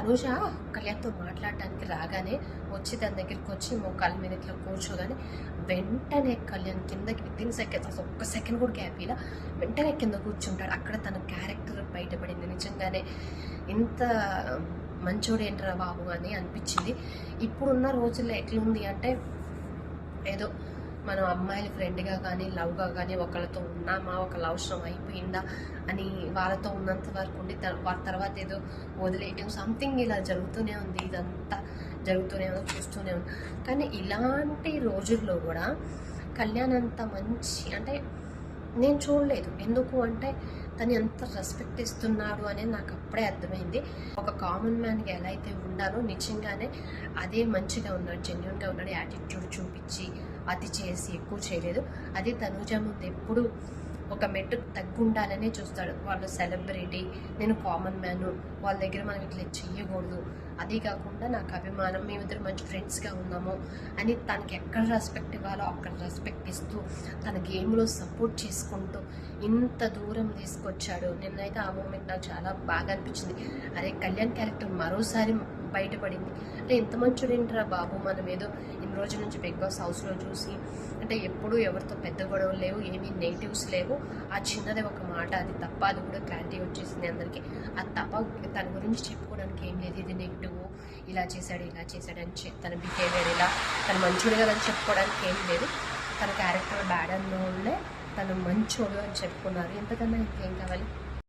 తనుజ కళ్యాణ్తో మాట్లాడడానికి రాగానే వచ్చి తన దగ్గరికి వచ్చి మోకాళ్ళ మీద ఇట్లా కూర్చోగానే వెంటనే కళ్యాణ్ కిందకి వితిన్ సెకండ్స్, అసలు ఒక్క సెకండ్ కూడా గ్యాప్ ఇలా వెంటనే కింద కూర్చుంటాడు. అక్కడ తన క్యారెక్టర్ బయటపడింది. నిజంగానే ఇంత మంచోడు ఏంట్రా బాబు అని అనిపించింది. ఇప్పుడున్న రోజుల్లో ఎట్లుంది అంటే ఏదో మనం అమ్మాయిల ఫ్రెండ్గా కానీ లవ్గా కానీ ఒకళ్ళతో ఉన్నామా, ఒకళ్ళ అవసరం అయిపోయిందా అని వాళ్ళతో ఉన్నంత వరకు ఉండి తర్వాత ఏదో వదిలేయటం సంథింగ్ ఇలా జరుగుతూనే ఉంది. ఇదంతా జరుగుతూనే ఉంది, చూస్తూనే ఉంది. కానీ ఇలాంటి రోజుల్లో కూడా కళ్యాణ్ అంత మంచి అంటే నేను చూడలేదు. ఎందుకు అంటే తను ఎంత రెస్పెక్ట్ ఇస్తున్నాడు అనేది నాకు అప్పుడే అర్థమైంది. ఒక కామన్ మ్యాన్కి ఎలా అయితే ఉండాలో నిజంగానే అదే మంచిగా ఉన్నాడు, జెన్యున్గా ఉన్నాడు. యాటిట్యూడ్ చూపించి అది చేసి ఎక్కువ చేయలేదు. అది తనుజ ముందు ఎప్పుడు ఒక మెట్టు తగ్గుండాలనే చూస్తాడు. వాళ్ళు సెలబ్రిటీ, నేను కామన్ మ్యాను, వాళ్ళ దగ్గర మనం ఇట్లా చెయ్యకూడదు, అది కాకుండా నాకు అభిమానం, మేమిద్దరు మంచి ఫ్రెండ్స్గా ఉన్నాము అని తనకి ఎక్కడ రెస్పెక్ట్ ఇవ్వాలో అక్కడ రెస్పెక్ట్ ఇస్తూ తన గేమ్లో సపోర్ట్ చేసుకుంటూ ఇంత దూరం తీసుకొచ్చాడు. నిన్నైతే ఆ మూమెంట్ నాకు చాలా బాగా అనిపించింది. అరే కళ్యాణ్ క్యారెక్టర్ మరోసారి బయటపడింది. అంటే ఎంత మంచోడేంట్రా బాబు, మనం ఏదో ఇన్ని రోజుల నుంచి బిగ్ బాస్ హౌస్లో చూసి అంటే ఎప్పుడూ ఎవరితో పెద్ద గొడవలు లేవు, ఏమీ నెగిటివ్స్ లేవు. ఆ చిన్నదే ఒక మాట, అది తప్ప, అది కూడా క్లారిటీ వచ్చేసింది అందరికీ. అది తప్ప తన గురించి చెప్పుకోవడానికి ఏం లేదు. ఇది నెగిటివ్, ఇలా చేశాడు అని తన బిహేవియర్ ఇలా, తను మంచోడు కదా అని చెప్పుకోవడానికి ఏం లేదు. తన క్యారెక్టర్ బ్యాడ్ అన్నోళ్ళే తను మంచోడు అని చెప్పుకున్నారు. ఎంతకన్నా ఇంకేం కావాలి.